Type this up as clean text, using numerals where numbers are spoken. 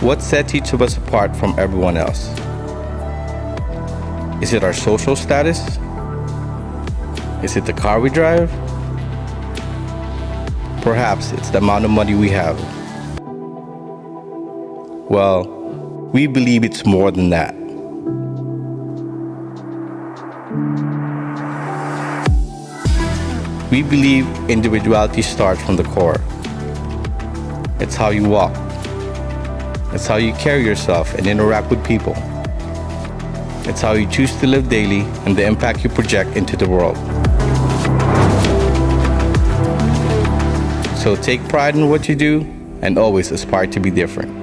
What sets each of us apart from everyone else? Is it our social status? Is it the car we drive? Perhaps it's the amount of money we have. Well, we believe it's more than that. We believe individuality starts from the core. It's how you walk. It's how you carry yourself and interact with people. It's how you choose to live daily and the impact you project into the world. So take pride in what you do and always aspire to be different.